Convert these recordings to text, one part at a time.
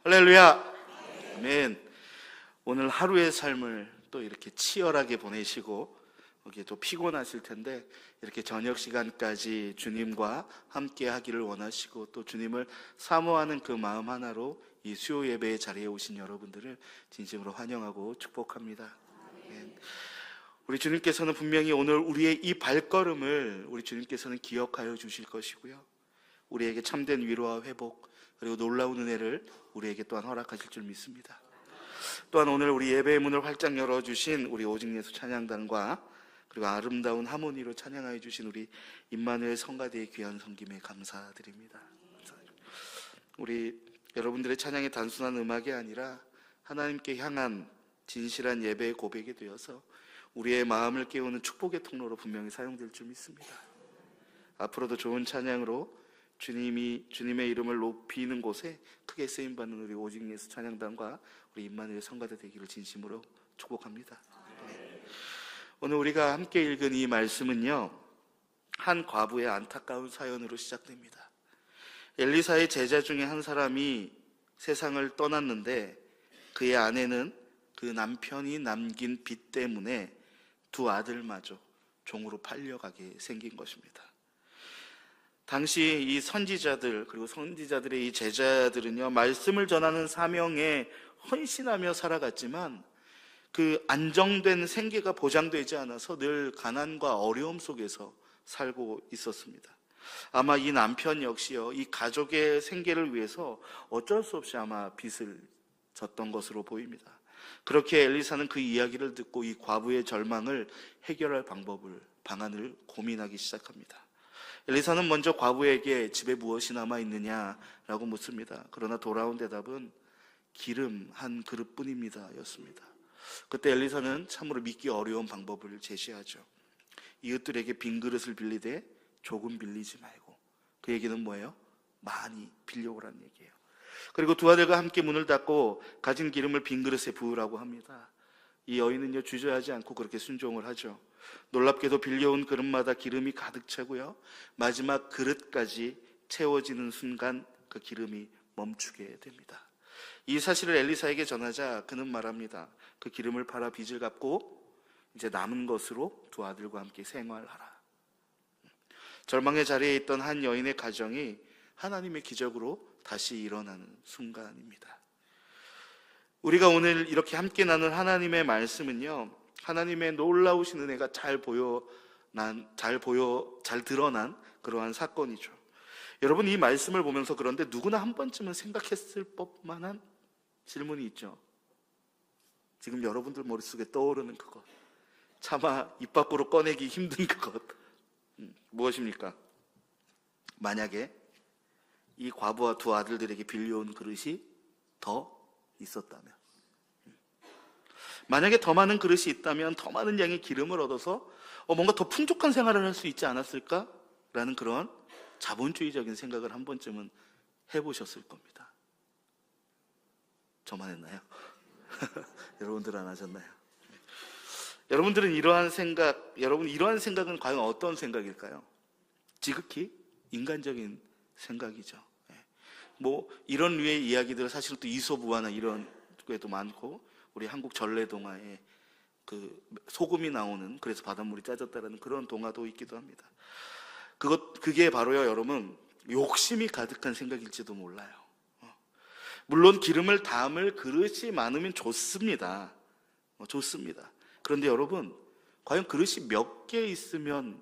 할렐루야. 아멘. 오늘 하루의 삶을 또 이렇게 치열하게 보내시고 여기 또 피곤하실 텐데 이렇게 저녁 시간까지 주님과 함께 하기를 원하시고 또 주님을 사모하는 그 마음 하나로 이 수요 예배의 자리에 오신 여러분들을 진심으로 환영하고 축복합니다. 아멘. 우리 주님께서는 분명히 오늘 우리의 이 발걸음을 우리 주님께서는 기억하여 주실 것이고요, 우리에게 참된 위로와 회복 그리고 놀라운 은혜를 우리에게 또한 허락하실 줄 믿습니다. 또한 오늘 우리 예배의 문을 활짝 열어주신 우리 오직 예수 찬양단과 그리고 아름다운 하모니로 찬양하여 주신 우리 임마누엘 성가대의 귀한 섬김에 감사드립니다. 우리 여러분들의 찬양이 단순한 음악이 아니라 하나님께 향한 진실한 예배의 고백이 되어서 우리의 마음을 깨우는 축복의 통로로 분명히 사용될 줄 믿습니다. 앞으로도 좋은 찬양으로 주님의 이름을 높이는 곳에 크게 쓰임받는 우리 오직 예수 찬양단과 우리 임마누엘 성가대 되기를 진심으로 축복합니다. 네. 오늘 우리가 함께 읽은 이 말씀은요, 한 과부의 안타까운 사연으로 시작됩니다. 엘리사의 제자 중에 한 사람이 세상을 떠났는데 그의 아내는 그 남편이 남긴 빚 때문에 두 아들마저 종으로 팔려가게 생긴 것입니다. 당시 이 선지자들 그리고 선지자들의 이 제자들은요, 말씀을 전하는 사명에 헌신하며 살아갔지만 그 안정된 생계가 보장되지 않아서 늘 가난과 어려움 속에서 살고 있었습니다. 아마 이 남편 역시요, 이 가족의 생계를 위해서 어쩔 수 없이 아마 빚을 졌던 것으로 보입니다. 그렇게 엘리사는 그 이야기를 듣고 이 과부의 절망을 해결할 방안을 고민하기 시작합니다. 엘리사는 먼저 과부에게 집에 무엇이 남아있느냐라고 묻습니다. 그러나 돌아온 대답은 기름 한 그릇뿐입니다 였습니다. 그때 엘리사는 참으로 믿기 어려운 방법을 제시하죠. 이웃들에게 빈 그릇을 빌리되 조금 빌리지 말고, 그 얘기는 뭐예요? 많이 빌려오라는 얘기예요. 그리고 두 아들과 함께 문을 닫고 가진 기름을 빈 그릇에 부으라고 합니다. 이 여인은요, 주저하지 않고 그렇게 순종을 하죠. 놀랍게도 빌려온 그릇마다 기름이 가득 차고요, 마지막 그릇까지 채워지는 순간 그 기름이 멈추게 됩니다. 이 사실을 엘리사에게 전하자 그는 말합니다. 그 기름을 팔아 빚을 갚고 이제 남은 것으로 두 아들과 함께 생활하라. 절망의 자리에 있던 한 여인의 가정이 하나님의 기적으로 다시 일어나는 순간입니다. 우리가 오늘 이렇게 함께 나눌 하나님의 말씀은요, 하나님의 놀라우신 은혜가 잘 드러난 그러한 사건이죠. 여러분, 이 말씀을 보면서 그런데 누구나 한 번쯤은 생각했을 법만한 질문이 있죠. 지금 여러분들 머릿속에 떠오르는 그것, 차마 입 밖으로 꺼내기 힘든 그것, 무엇입니까? 만약에 이 과부와 두 아들들에게 빌려온 그릇이 더 있었다면, 만약에 더 많은 그릇이 있다면 더 많은 양의 기름을 얻어서 뭔가 더 풍족한 생활을 할 수 있지 않았을까? 라는 그런 자본주의적인 생각을 한 번쯤은 해보셨을 겁니다. 저만 했나요? 여러분들은 안 하셨나요? 여러분들은 이러한 생각은 과연 어떤 생각일까요? 지극히 인간적인 생각이죠. 이런 류의 이야기들은 사실 또 이솝우화나 이런 게도 많고, 우리 한국 전래동화에 그 소금이 나오는, 그래서 바닷물이 짜졌다라는 그런 동화도 있기도 합니다. 그게 바로요, 여러분, 욕심이 가득한 생각일지도 몰라요. 물론 기름을 담을 그릇이 많으면 좋습니다. 좋습니다. 그런데 여러분, 과연 그릇이 몇 개 있으면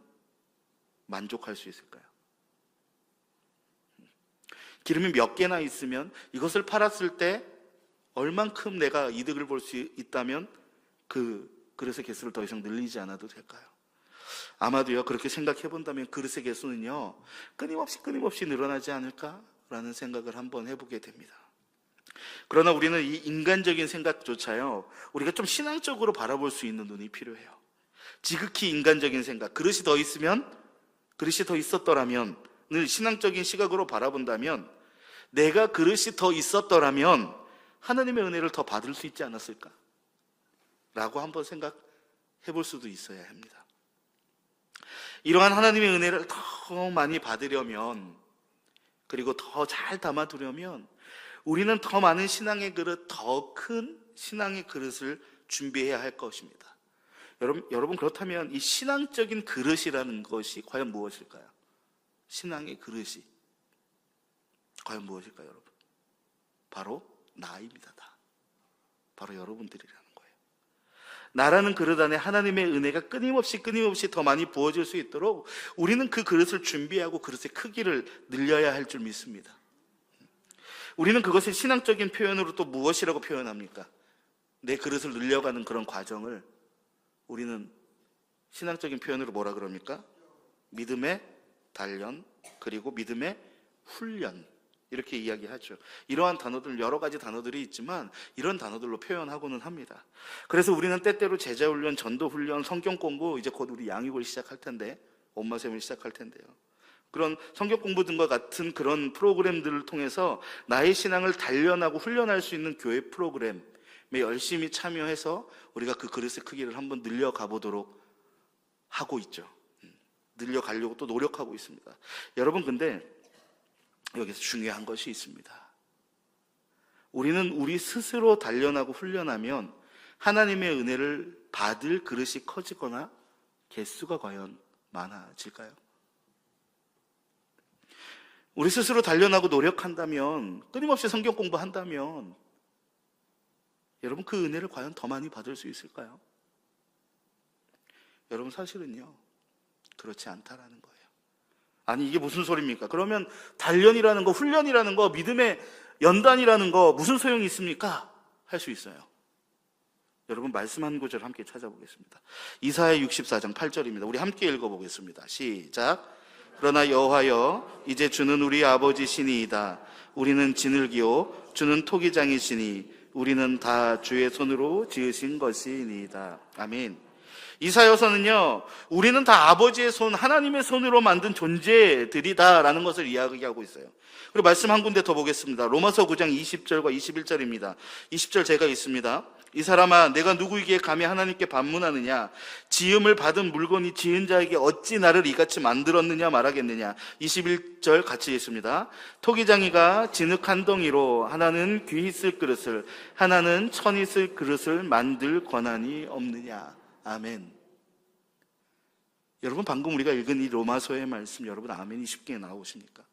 만족할 수 있을까요? 기름이 몇 개나 있으면 이것을 팔았을 때 얼만큼 내가 이득을 볼 수 있다면 그 그릇의 개수를 더 이상 늘리지 않아도 될까요? 아마도요, 그렇게 생각해 본다면 그릇의 개수는요, 끊임없이 늘어나지 않을까라는 생각을 한번 해보게 됩니다. 그러나 우리는 이 인간적인 생각조차요, 우리가 좀 신앙적으로 바라볼 수 있는 눈이 필요해요. 지극히 인간적인 생각, 그릇이 더 있었더라면 늘 신앙적인 시각으로 바라본다면, 내가 그릇이 더 있었더라면 하나님의 은혜를 더 받을 수 있지 않았을까? 라고 한번 생각해 볼 수도 있어야 합니다. 이러한 하나님의 은혜를 더 많이 받으려면, 그리고 더 잘 담아두려면 우리는 더 많은 신앙의 그릇, 더 큰 신앙의 그릇을 준비해야 할 것입니다. 여러분 그렇다면 이 신앙적인 그릇이라는 것이 과연 무엇일까요? 신앙의 그릇이 과연 무엇일까요, 여러분? 바로 나입니다. 바로 여러분들이라는 거예요. 나라는 그릇 안에 하나님의 은혜가 끊임없이 더 많이 부어질 수 있도록 우리는 그 그릇을 준비하고 그릇의 크기를 늘려야 할 줄 믿습니다. 우리는 그것을 신앙적인 표현으로 또 무엇이라고 표현합니까? 내 그릇을 늘려가는 그런 과정을 우리는 신앙적인 표현으로 뭐라 그럽니까? 믿음의 단련, 그리고 믿음의 훈련, 이렇게 이야기하죠. 이러한 단어들, 여러 가지 단어들이 있지만 이런 단어들로 표현하고는 합니다. 그래서 우리는 때때로 제자훈련, 전도훈련, 성경공부, 이제 곧 우리 양육을 시작할 텐데, 엄마샘을 시작할 텐데요, 그런 성경공부 등과 같은 그런 프로그램들을 통해서 나의 신앙을 단련하고 훈련할 수 있는 교회 프로그램에 열심히 참여해서 우리가 그 그릇의 크기를 한번 늘려가 보도록 하고 있죠. 늘려가려고 또 노력하고 있습니다. 여러분, 근데 여기서 중요한 것이 있습니다. 우리는 우리 스스로 단련하고 훈련하면 하나님의 은혜를 받을 그릇이 커지거나 개수가 과연 많아질까요? 우리 스스로 단련하고 노력한다면, 끊임없이 성경 공부한다면 여러분, 그 은혜를 과연 더 많이 받을 수 있을까요? 여러분, 사실은요, 그렇지 않다라는 거예요. 아니, 이게 무슨 소리입니까? 그러면 단련이라는 거, 훈련이라는 거, 믿음의 연단이라는 거 무슨 소용이 있습니까? 할 수 있어요. 여러분, 말씀 한 구절 함께 찾아보겠습니다. 이사야 64장 8절입니다. 우리 함께 읽어보겠습니다. 시작. 그러나 여호와여, 이제 주는 우리 아버지 신이이다. 우리는 지늘기요 주는 토기장이시니 우리는 다 주의 손으로 지으신 것이니이다. 아멘. 이사야서는요, 우리는 다 아버지의 손, 하나님의 손으로 만든 존재들이다라는 것을 이야기하고 있어요. 그리고 말씀 한 군데 더 보겠습니다. 로마서 9장 20절과 21절입니다. 20절 제가 있습니다. 이 사람아, 내가 누구에게 감히 하나님께 반문하느냐? 지음을 받은 물건이 지은 자에게 어찌 나를 이같이 만들었느냐 말하겠느냐? 21절 같이 있습니다. 토기장이가 진흙 한 덩이로 하나는 귀히 쓸 그릇을, 하나는 천이 쓸 그릇을 만들 권한이 없느냐? 아멘. 여러분, 방금 우리가 읽은 이 로마서의 말씀, 여러분 아멘이 쉽게 나오십니까?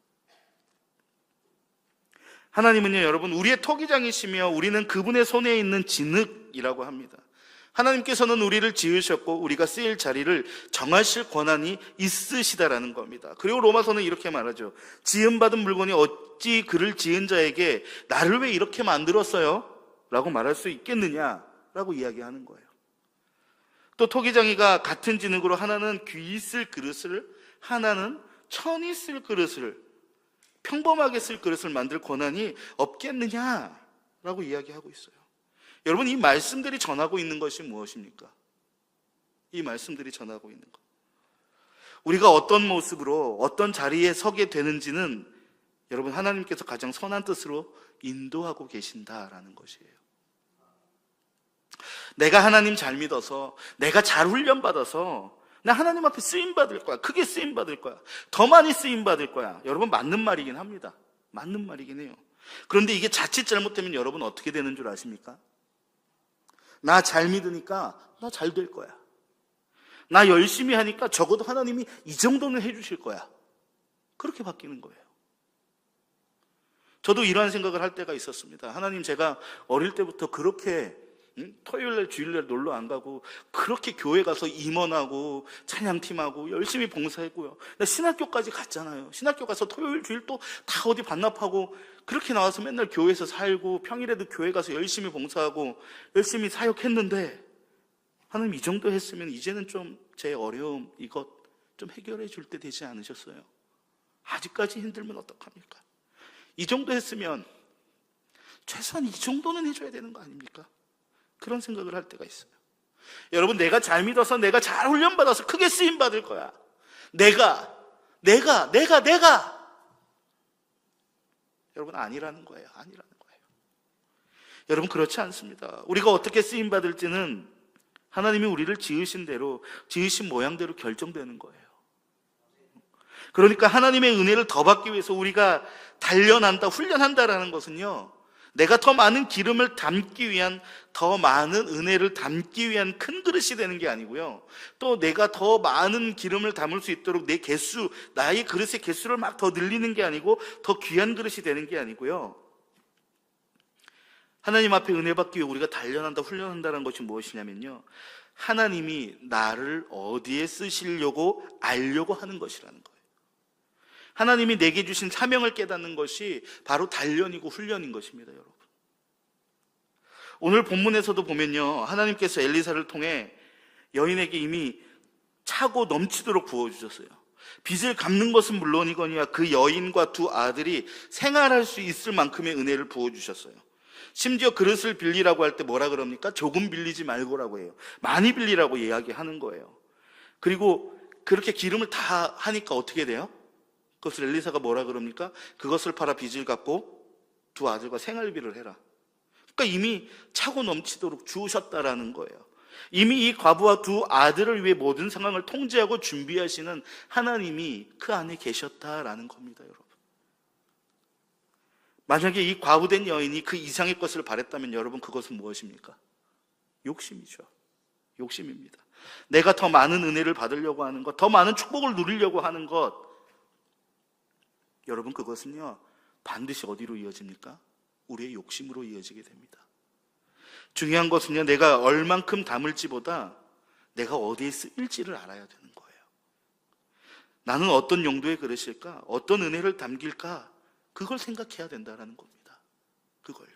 하나님은요, 여러분, 우리의 토기장이시며 우리는 그분의 손에 있는 진흙이라고 합니다. 하나님께서는 우리를 지으셨고 우리가 쓰일 자리를 정하실 권한이 있으시다라는 겁니다. 그리고 로마서는 이렇게 말하죠. 지음받은 물건이 어찌 그를 지은 자에게 나를 왜 이렇게 만들었어요? 라고 말할 수 있겠느냐라고 이야기하는 거예요. 또 토기장이가 같은 진흙으로 하나는 귀히 쓸 그릇을, 하나는 천이 쓸 그릇을, 평범하게 쓸 그릇을 만들 권한이 없겠느냐라고 이야기하고 있어요. 여러분, 이 말씀들이 전하고 있는 것이 무엇입니까? 이 말씀들이 전하고 있는 것, 우리가 어떤 모습으로 어떤 자리에 서게 되는지는 여러분, 하나님께서 가장 선한 뜻으로 인도하고 계신다라는 것이에요. 내가 하나님 잘 믿어서, 내가 잘 훈련받아서 나 하나님 앞에 쓰임받을 거야, 크게 쓰임받을 거야, 더 많이 쓰임받을 거야. 여러분, 맞는 말이긴 합니다. 맞는 말이긴 해요. 그런데 이게 자칫 잘못되면 여러분 어떻게 되는 줄 아십니까? 나 잘 믿으니까 나 잘 될 거야, 나 열심히 하니까 적어도 하나님이 이 정도는 해주실 거야, 그렇게 바뀌는 거예요. 저도 이러한 생각을 할 때가 있었습니다. 하나님, 제가 어릴 때부터 그렇게 토요일날 주일날 놀러 안 가고 그렇게 교회 가서 임원하고 찬양팀하고 열심히 봉사했고요, 나 신학교까지 갔잖아요. 신학교 가서 토요일 주일 또 다 어디 반납하고 그렇게 나와서 맨날 교회에서 살고 평일에도 교회 가서 열심히 봉사하고 열심히 사역했는데, 하나님, 이 정도 했으면 이제는 좀 제 어려움 이것 좀 해결해 줄 때 되지 않으셨어요? 아직까지 힘들면 어떡합니까? 이 정도 했으면 최소한 이 정도는 해줘야 되는 거 아닙니까? 그런 생각을 할 때가 있어요. 여러분, 내가 잘 믿어서, 내가 잘 훈련받아서 크게 쓰임받을 거야, 내가 여러분, 아니라는 거예요. 아니라는 거예요. 여러분, 그렇지 않습니다. 우리가 어떻게 쓰임받을지는 하나님이 우리를 지으신 대로, 지으신 모양대로 결정되는 거예요. 그러니까 하나님의 은혜를 더 받기 위해서 우리가 단련한다, 훈련한다라는 것은요, 내가 더 많은 기름을 담기 위한, 더 많은 은혜를 담기 위한 큰 그릇이 되는 게 아니고요, 또 내가 더 많은 기름을 담을 수 있도록 나의 그릇의 개수를 막 더 늘리는 게 아니고 더 귀한 그릇이 되는 게 아니고요, 하나님 앞에 은혜 받기 위해 우리가 단련한다, 훈련한다는 것이 무엇이냐면요, 하나님이 나를 어디에 쓰시려고 알려고 하는 것이라는 거예요. 하나님이 내게 주신 사명을 깨닫는 것이 바로 단련이고 훈련인 것입니다, 여러분. 오늘 본문에서도 보면요, 하나님께서 엘리사를 통해 여인에게 이미 차고 넘치도록 부어주셨어요. 빚을 갚는 것은 물론이거니와 그 여인과 두 아들이 생활할 수 있을 만큼의 은혜를 부어주셨어요. 심지어 그릇을 빌리라고 할 때 뭐라 그럽니까? 조금 빌리지 말고라고 해요. 많이 빌리라고 이야기하는 거예요. 그리고 그렇게 기름을 다 하니까 어떻게 돼요? 그것을 엘리사가 뭐라 그럽니까? 그것을 팔아 빚을 갚고 두 아들과 생활비를 해라. 그러니까 이미 차고 넘치도록 주셨다라는 거예요. 이미 이 과부와 두 아들을 위해 모든 상황을 통제하고 준비하시는 하나님이 그 안에 계셨다라는 겁니다, 여러분. 만약에 이 과부된 여인이 그 이상의 것을 바랬다면 여러분, 그것은 무엇입니까? 욕심이죠. 욕심입니다. 내가 더 많은 은혜를 받으려고 하는 것, 더 많은 축복을 누리려고 하는 것, 여러분, 그것은요 반드시 어디로 이어집니까? 우리의 욕심으로 이어지게 됩니다. 중요한 것은요, 내가 얼만큼 담을지보다 내가 어디에 쓰일지를 알아야 되는 거예요. 나는 어떤 용도의 그릇일까? 어떤 은혜를 담길까? 그걸 생각해야 된다는 겁니다. 그걸요.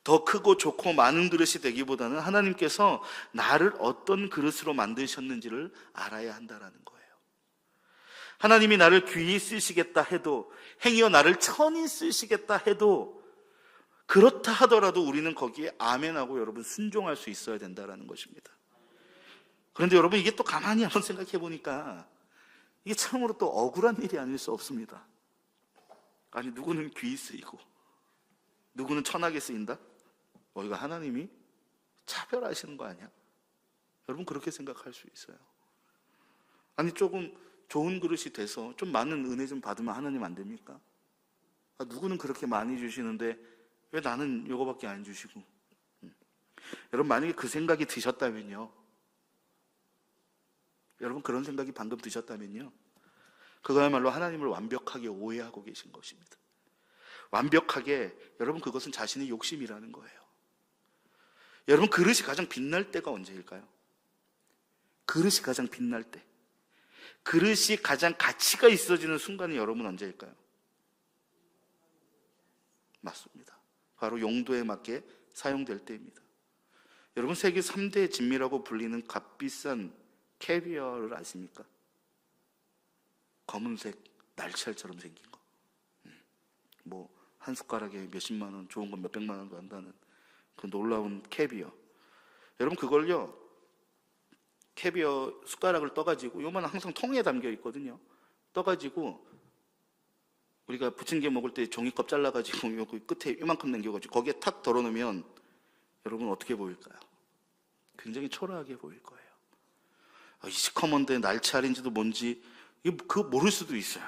더 크고 좋고 많은 그릇이 되기보다는 하나님께서 나를 어떤 그릇으로 만드셨는지를 알아야 한다는 거예요. 하나님이 나를 귀히 쓰시겠다 해도, 행여 나를 천히 쓰시겠다 해도, 그렇다 하더라도 우리는 거기에 아멘하고 여러분 순종할 수 있어야 된다는 것입니다. 그런데 여러분, 이게 또 가만히 한번 생각해 보니까 이게 참으로 또 억울한 일이 아닐 수 없습니다. 아니, 누구는 귀히 쓰이고 누구는 천하게 쓰인다? 이거 하나님이 차별하시는 거 아니야? 여러분, 그렇게 생각할 수 있어요. 아니, 조금 좋은 그릇이 돼서 좀 많은 은혜 좀 받으면 하나님 안 됩니까? 누구는 그렇게 많이 주시는데 왜 나는 이거밖에 안 주시고? 여러분, 만약에 그 생각이 드셨다면요, 여러분, 그런 생각이 방금 드셨다면요, 그거야말로 하나님을 완벽하게 오해하고 계신 것입니다. 완벽하게, 여러분, 그것은 자신의 욕심이라는 거예요. 여러분, 그릇이 가장 빛날 때가 언제일까요? 그릇이 가장 빛날 때, 그릇이 가장 가치가 있어지는 순간이 여러분 언제일까요? 맞습니다. 바로 용도에 맞게 사용될 때입니다. 여러분, 세계 3대 진미라고 불리는 값비싼 캐비어를 아십니까? 검은색 날치알처럼 생긴 거. 한 숟가락에 몇십만 원, 좋은 건 몇백만 원도 한다는 그 놀라운 캐비어. 여러분, 그걸요, 캐비어 숟가락을 떠가지고, 요만 항상 통에 담겨 있거든요. 떠가지고 우리가 부침개 먹을 때 종이컵 잘라가지고 요 끝에 이만큼 남겨가지고 거기에 탁 덜어놓으면 여러분 어떻게 보일까요? 굉장히 초라하게 보일 거예요. 이 시커먼데 날치알인지도 뭔지 그거 모를 수도 있어요.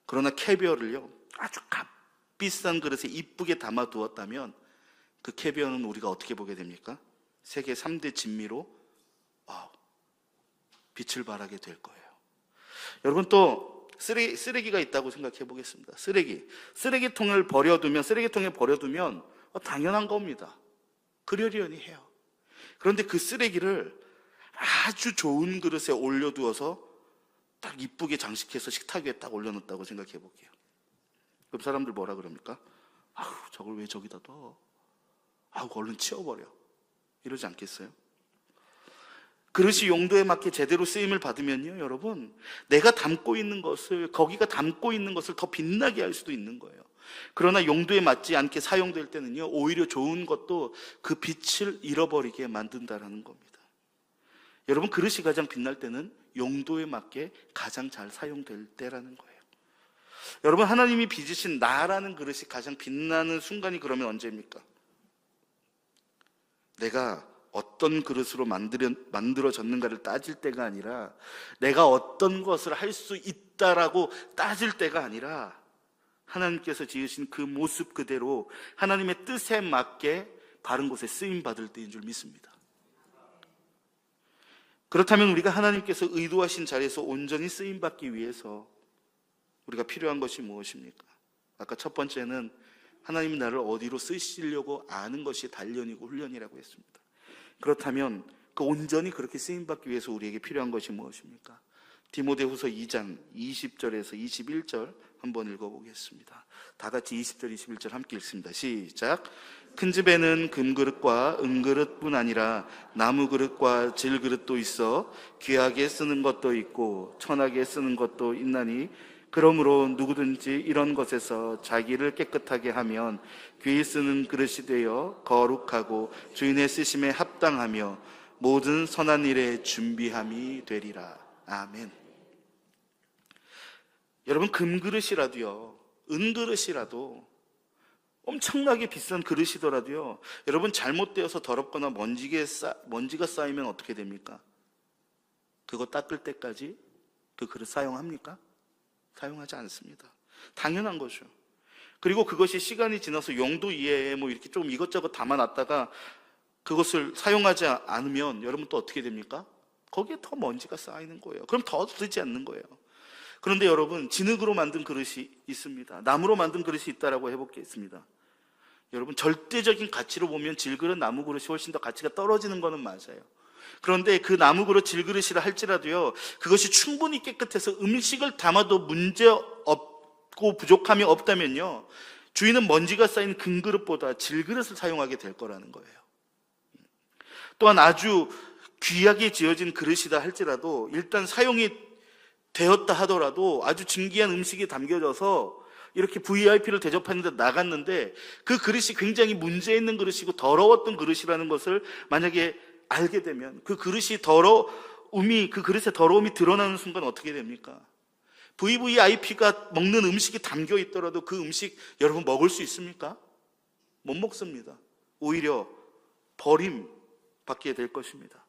그러나 캐비어를요, 아주 값비싼 그릇에 이쁘게 담아 두었다면 그 캐비어는 우리가 어떻게 보게 됩니까? 세계 3대 진미로 빛을 발하게 될 거예요. 여러분, 또 쓰레기가 있다고 생각해 보겠습니다. 쓰레기통에 버려두면 당연한 겁니다. 그러려니 해요. 그런데 그 쓰레기를 아주 좋은 그릇에 올려두어서 딱 이쁘게 장식해서 식탁 위에 딱 올려놓았다고 생각해 볼게요. 그럼 사람들 뭐라 그럽니까? 저걸 왜 저기다 둬? 얼른 치워버려. 이러지 않겠어요? 그릇이 용도에 맞게 제대로 쓰임을 받으면요, 여러분, 내가 담고 있는 것을, 거기가 담고 있는 것을 더 빛나게 할 수도 있는 거예요. 그러나 용도에 맞지 않게 사용될 때는요, 오히려 좋은 것도 그 빛을 잃어버리게 만든다라는 겁니다. 여러분, 그릇이 가장 빛날 때는 용도에 맞게 가장 잘 사용될 때라는 거예요. 여러분, 하나님이 빚으신 나라는 그릇이 가장 빛나는 순간이 그러면 언제입니까? 내가 어떤 그릇으로 만들어졌는가를 따질 때가 아니라, 내가 어떤 것을 할 수 있다라고 따질 때가 아니라, 하나님께서 지으신 그 모습 그대로 하나님의 뜻에 맞게 바른 곳에 쓰임받을 때인 줄 믿습니다. 그렇다면 우리가 하나님께서 의도하신 자리에서 온전히 쓰임받기 위해서 우리가 필요한 것이 무엇입니까? 아까 첫 번째는 하나님이 나를 어디로 쓰시려고 아는 것이 단련이고 훈련이라고 했습니다. 그렇다면 그 온전히 그렇게 쓰임받기 위해서 우리에게 필요한 것이 무엇입니까? 디모데후서 2장 20절에서 21절 한번 읽어보겠습니다. 다 같이 20절 21절 함께 읽습니다. 시작. 큰 집에는 금그릇과 은그릇뿐 아니라 나무그릇과 질그릇도 있어 귀하게 쓰는 것도 있고 천하게 쓰는 것도 있나니 그러므로 누구든지 이런 것에서 자기를 깨끗하게 하면 귀히 쓰는 그릇이 되어 거룩하고 주인의 쓰심에 합당하며 모든 선한 일에 준비함이 되리라. 아멘. 여러분, 금그릇이라도요, 은그릇이라도 엄청나게 비싼 그릇이더라도요, 여러분 잘못되어서 더럽거나 먼지가 쌓이면 어떻게 됩니까? 그거 닦을 때까지 그 그릇 사용합니까? 사용하지 않습니다. 당연한 거죠. 그리고 그것이 시간이 지나서 용도 이외에 뭐 이렇게 좀 이것저것 담아놨다가 그것을 사용하지 않으면 여러분 또 어떻게 됩니까? 거기에 더 먼지가 쌓이는 거예요. 그럼 더 쓰지 않는 거예요. 그런데 여러분, 진흙으로 만든 그릇이 있습니다. 나무로 만든 그릇이 있다라고 해보겠습니다. 여러분, 절대적인 가치로 보면 질그릇, 나무 그릇이 훨씬 더 가치가 떨어지는 거는 맞아요. 그런데 그 나무 그릇, 질그릇이라 할지라도요, 그것이 충분히 깨끗해서 음식을 담아도 문제 없고 부족함이 없다면요, 주인은 먼지가 쌓인 금그릇보다 질그릇을 사용하게 될 거라는 거예요. 또한 아주 귀하게 지어진 그릇이다 할지라도 일단 사용이 되었다 하더라도 아주 진귀한 음식이 담겨져서 이렇게 VIP를 대접하는데 나갔는데 그 그릇이 굉장히 문제 있는 그릇이고 더러웠던 그릇이라는 것을 만약에 알게 되면 그 그릇의 더러움이 드러나는 순간 어떻게 됩니까? VVIP가 먹는 음식이 담겨 있더라도 그 음식 여러분 먹을 수 있습니까? 못 먹습니다. 오히려 버림받게 될 것입니다.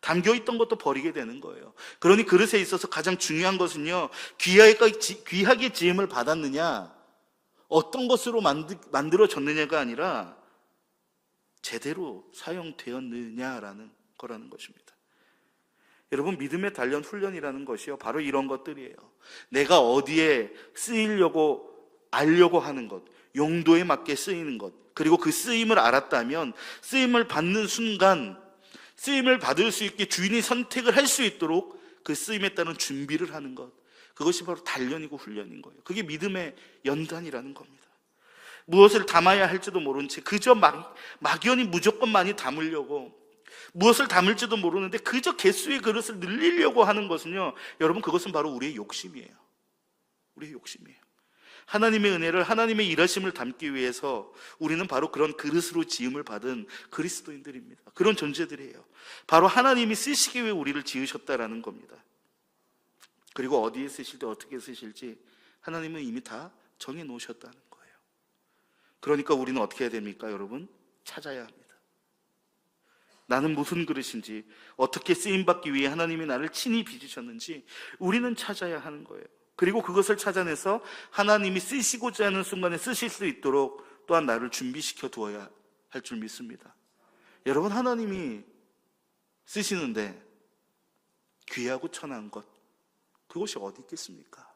담겨있던 것도 버리게 되는 거예요. 그러니 그릇에 있어서 가장 중요한 것은요, 귀하게 지음을 받았느냐, 어떤 것으로 만들어졌느냐가 아니라 제대로 사용되었느냐라는 거라는 것입니다. 여러분, 믿음의 단련 훈련이라는 것이요, 바로 이런 것들이에요. 내가 어디에 쓰이려고 알려고 하는 것, 용도에 맞게 쓰이는 것, 그리고 그 쓰임을 알았다면 쓰임을 받는 순간 쓰임을 받을 수 있게 주인이 선택을 할 수 있도록 그 쓰임에 따른 준비를 하는 것, 그것이 바로 단련이고 훈련인 거예요. 그게 믿음의 연단이라는 겁니다. 무엇을 담아야 할지도 모른 채 그저 막연히 무조건 많이 담으려고, 무엇을 담을지도 모르는데 그저 개수의 그릇을 늘리려고 하는 것은요, 여러분, 그것은 바로 우리의 욕심이에요. 우리의 욕심이에요. 하나님의 은혜를, 하나님의 일하심을 담기 위해서 우리는 바로 그런 그릇으로 지음을 받은 그리스도인들입니다. 그런 존재들이에요. 바로 하나님이 쓰시기 위해 우리를 지으셨다라는 겁니다. 그리고 어디에 쓰실 때 어떻게 쓰실지 하나님은 이미 다 정해 놓으셨다는 거예요. 그러니까 우리는 어떻게 해야 됩니까, 여러분? 찾아야 합니다. 나는 무슨 그릇인지, 어떻게 쓰임받기 위해 하나님이 나를 친히 빚으셨는지 우리는 찾아야 하는 거예요. 그리고 그것을 찾아내서 하나님이 쓰시고자 하는 순간에 쓰실 수 있도록 또한 나를 준비시켜 두어야 할 줄 믿습니다. 여러분, 하나님이 쓰시는데 귀하고 천한 것, 그것이 어디 있겠습니까?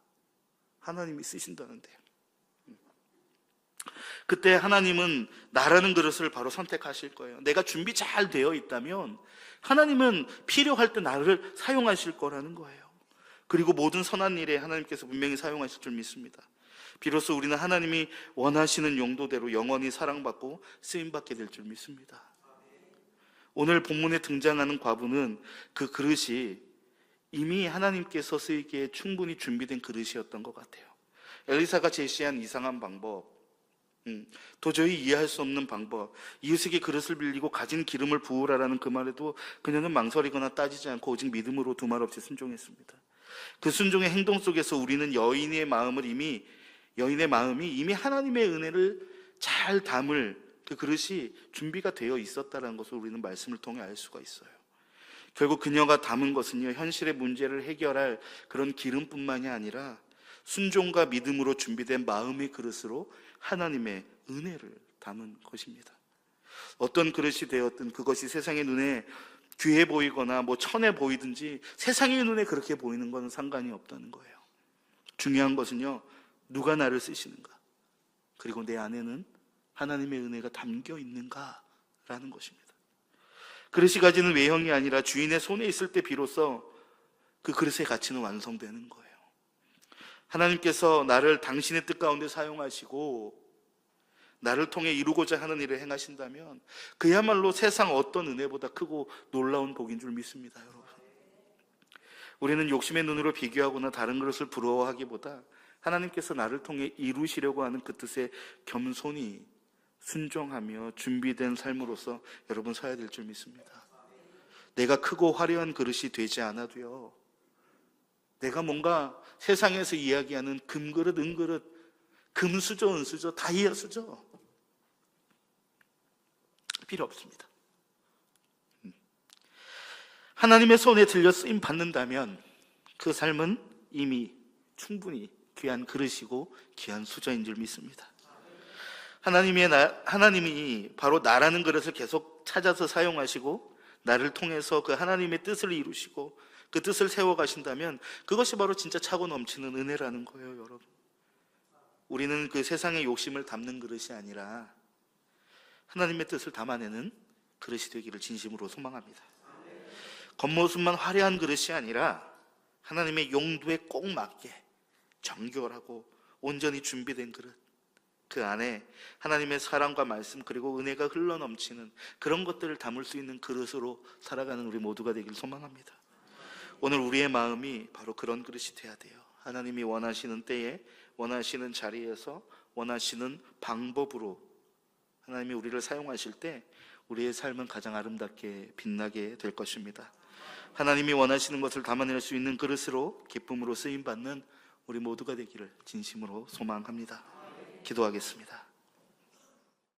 하나님이 쓰신다는데. 그때 하나님은 나라는 그릇을 바로 선택하실 거예요. 내가 준비 잘 되어 있다면 하나님은 필요할 때 나를 사용하실 거라는 거예요. 그리고 모든 선한 일에 하나님께서 분명히 사용하실 줄 믿습니다. 비로소 우리는 하나님이 원하시는 용도대로 영원히 사랑받고 쓰임받게 될 줄 믿습니다. 오늘 본문에 등장하는 과부는 그 그릇이 이미 하나님께서 쓰이기에 충분히 준비된 그릇이었던 것 같아요. 엘리사가 제시한 이상한 방법, 도저히 이해할 수 없는 방법, 이웃에게 그릇을 빌리고 가진 기름을 부으라라는 그 말에도 그녀는 망설이거나 따지지 않고 오직 믿음으로 두말 없이 순종했습니다. 그 순종의 행동 속에서 우리는 여인의 마음이 이미 하나님의 은혜를 잘 담을 그 그릇이 준비가 되어 있었다는 것을 우리는 말씀을 통해 알 수가 있어요. 결국 그녀가 담은 것은요, 현실의 문제를 해결할 그런 기름뿐만이 아니라 순종과 믿음으로 준비된 마음의 그릇으로 하나님의 은혜를 담은 것입니다. 어떤 그릇이 되었든 그것이 세상의 눈에 귀해 보이거나 천해 보이든지 세상의 눈에 그렇게 보이는 것은 상관이 없다는 거예요. 중요한 것은요, 누가 나를 쓰시는가, 그리고 내 안에는 하나님의 은혜가 담겨 있는가라는 것입니다. 그릇이 가지는 외형이 아니라 주인의 손에 있을 때 비로소 그 그릇의 가치는 완성되는 거예요. 하나님께서 나를 당신의 뜻 가운데 사용하시고 나를 통해 이루고자 하는 일을 행하신다면 그야말로 세상 어떤 은혜보다 크고 놀라운 복인 줄 믿습니다. 여러분, 우리는 욕심의 눈으로 비교하거나 다른 것을 부러워하기보다 하나님께서 나를 통해 이루시려고 하는 그 뜻에 겸손히 순종하며 준비된 삶으로서 여러분 서야 될 줄 믿습니다. 내가 크고 화려한 그릇이 되지 않아도요, 내가 뭔가 세상에서 이야기하는 금그릇, 은그릇, 금수저, 은수저, 다이아수저 필요 없습니다. 하나님의 손에 들려 쓰임 받는다면 그 삶은 이미 충분히 귀한 그릇이고 귀한 수저인 줄 믿습니다. 하나님이 바로 나라는 그릇을 계속 찾아서 사용하시고 나를 통해서 그 하나님의 뜻을 이루시고 그 뜻을 세워가신다면 그것이 바로 진짜 차고 넘치는 은혜라는 거예요. 여러분, 우리는 그 세상의 욕심을 담는 그릇이 아니라 하나님의 뜻을 담아내는 그릇이 되기를 진심으로 소망합니다. 겉모습만 화려한 그릇이 아니라 하나님의 용도에 꼭 맞게 정결하고 온전히 준비된 그릇, 그 안에 하나님의 사랑과 말씀 그리고 은혜가 흘러넘치는 그런 것들을 담을 수 있는 그릇으로 살아가는 우리 모두가 되길 소망합니다. 오늘 우리의 마음이 바로 그런 그릇이 돼야 돼요. 하나님이 원하시는 때에 원하시는 자리에서 원하시는 방법으로 하나님이 우리를 사용하실 때 우리의 삶은 가장 아름답게 빛나게 될 것입니다. 하나님이 원하시는 것을 담아낼 수 있는 그릇으로 기쁨으로 쓰임받는 우리 모두가 되기를 진심으로 소망합니다. 기도하겠습니다.